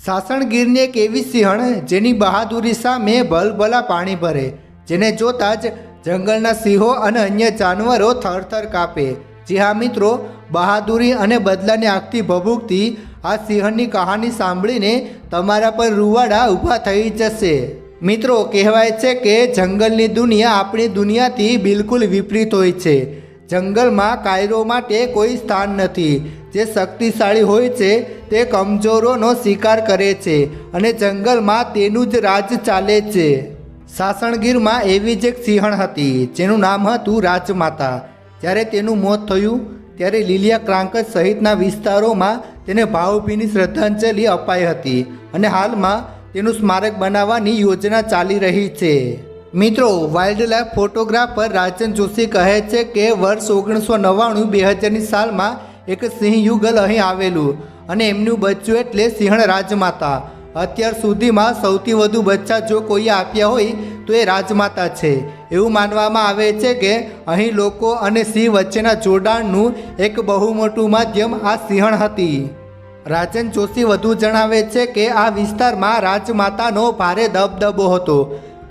સાસણગીરની એક એવી સિંહણ જેની બહાદુરી સામે ભલભલા પાણી ભરે, જેને જોતા જ જંગલના સિંહો અને અન્ય જાનવરો થરથર કાપે। જી હા મિત્રો, બહાદુરી અને બદલાને આગથી ભભૂકતી આ સિંહણની કહાની સાંભળીને તમારા પર રૂવાડા ઊભા થઈ જશે। મિત્રો, કહેવાય છે કે જંગલની દુનિયા આપણી દુનિયાથી બિલકુલ વિપરીત હોય છે। જંગલમાં કાયરો માટે કોઈ સ્થાન નથી। જે શક્તિશાળી હોય છે તે કમજોરોનો શિકાર કરે છે અને જંગલમાં તેનું જ રાજ ચાલે છે। સાસણગીરમાં એવી જ એક સિંહણ હતી જેનું નામ હતું રાજમાતા। જ્યારે તેનું મોત થયું ત્યારે લીલિયા ક્રાંકજ સહિતના વિસ્તારોમાં તેને ભાવભીની શ્રદ્ધાંજલિ અપાઈ હતી અને હાલમાં તેનું સ્મારક બનાવવાની યોજના ચાલી રહી છે। મિત્રો, વાઇલ્ડ લાઈફ ફોટોગ્રાફર રાજન જોશી કહે છે કે વર્ષ 1999-2000ની સાલમાં એક સિંહ યુગલ અહીં આવેલું અને એમનું બચ્ચું એટલે સિંહણ રાજમાતા। અત્યાર સુધીમાં સૌથી વધુ બચ્ચા જો કોઈએ આપ્યા હોય તો એ રાજમાતા છે। એવું માનવામાં આવે છે કે અહીં લોકો અને સિંહ વચ્ચેના જોડાણનું એક બહુ મોટું માધ્યમ આ સિંહણ હતી। રાજન જોશી વધુ જણાવે છે કે આ વિસ્તારમાં રાજમાતાનો ભારે દબદબો હતો।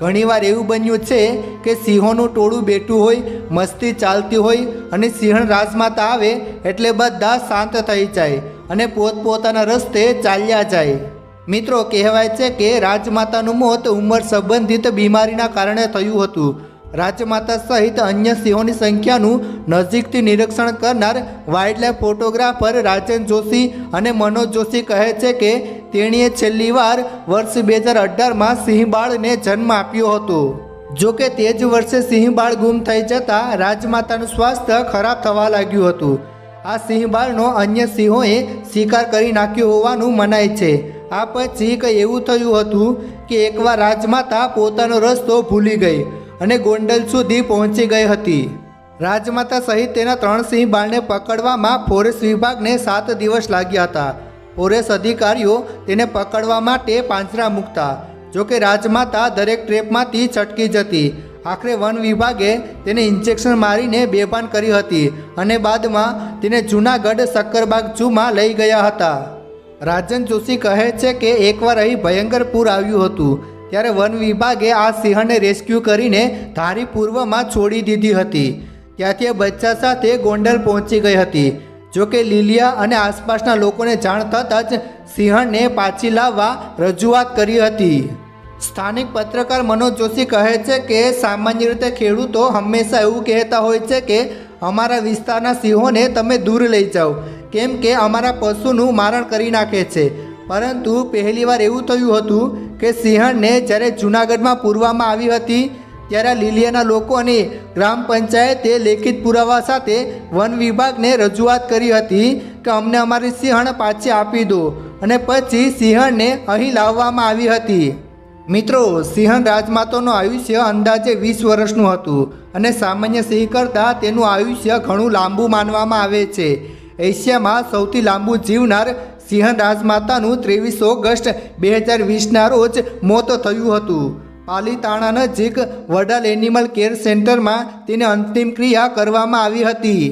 ઘણીવાર એવું બન્યું છે કે સિંહોનું ટોળું બેઠું હોય, મસ્તી ચાલતી હોય અને સિંહણ રાજમાતા આવે એટલે બધા શાંત થઈ જાય અને પોતપોતાના રસ્તે ચાલ્યા જાય। મિત્રો, કહેવાય છે કે રાજમાતાનું મોત ઉંમર સંબંધિત બીમારીના કારણે થયું હતું। રાજમાતા સહિત અન્ય સિંહોની સંખ્યાનું નજીકથી નિરીક્ષણ કરનાર વાઇલ્ડ લાઈફ ફોટોગ્રાફર રાજન જોશી અને મનોજ જોશી કહે છે કે તેણીએ છેલ્લી વાર વર્ષ 2018માં સિંહબાળને જન્મ આપ્યો હતો। જોકે તે જ વર્ષે સિંહબાળ ગુમ થઈ જતાં રાજમાતાનું સ્વાસ્થ્ય ખરાબ થવા લાગ્યું હતું। આ સિંહબાળનો અન્ય સિંહોએ શિકાર કરી નાખ્યો હોવાનું મનાય છે। આ પછી કંઈ એવું થયું હતું કે એકવાર રાજમાતા પોતાનો રસ્તો ભૂલી ગઈ અને ગોંડલ સુધી પહોંચી ગઈ હતી। રાજમાતા સહિત તેના 3 સિંહ બાળને પકડવામાં ફોરેસ્ટ વિભાગને 7 દિવસ લાગ્યા હતા। ફોરેસ્ટ અધિકારીઓ તેને પકડવા માટે પાંજરા મૂકતા, જોકે રાજમાતા દરેક ટ્રેપમાંથી છટકી જતી। આખરે વન વિભાગે તેને ઇન્જેક્શન મારીને બેભાન કરી હતી અને બાદમાં તેને જૂનાગઢ સક્કરબાગ ઝૂમાં લઈ ગયા હતા। રાજન જોશી કહે છે કે એકવાર અહીં ભયંકર પૂર આવ્યું હતું ત્યારે વન વિભાગે આ સિંહણને રેસ્ક્યુ કરીને ધારી પૂર્વમાં છોડી દીધી હતી। ત્યાંથી બચ્ચા સાથે ગોંડલ પહોંચી ગઈ હતી। જોકે લીલિયા અને આસપાસના લોકોને જાણ થતાં જ સિંહણને પાછી લાવવા રજૂઆત કરી હતી। સ્થાનિક પત્રકાર મનોજ જોશી કહે છે કે સામાન્ય રીતે ખેડૂતો હંમેશા એવું કહેતા હોય છે કે અમારા વિસ્તારના સિંહોને તમે દૂર લઈ જાઓ, કેમ કે અમારા પશુનું મારણ કરી નાખે છે। પરંતુ પહેલીવાર એવું થયું હતું કે સિંહણને જ્યારે જૂનાગઢમાં પૂરવામાં આવી હતી ત્યારે લીલિયાના લોકો અને ગ્રામ પંચાયતે લેખિત પુરાવા સાથે વન વિભાગને રજૂઆત કરી હતી કે અમને અમારી સિંહણ પાછી આપી દો અને પછી સિંહણને અહીં લાવવામાં આવી હતી। મિત્રો, સિંહણ રાજમાતાનું આયુષ્ય અંદાજે 20 વર્ષનું હતું અને સામાન્ય સિંહ કરતાં તેનું આયુષ્ય ઘણું લાંબુ માનવામાં આવે છે। એશિયામાં સૌથી લાંબુ જીવનાર સિંહણ રાજમાતાનું 23 ઓગસ્ટ 2020ના રોજ મોત થયું હતું। પાલીતાણા નજીક વડાલ એનિમલ કેર સેન્ટરમાં તેની અંતિમ ક્રિયા કરવામાં આવી હતી।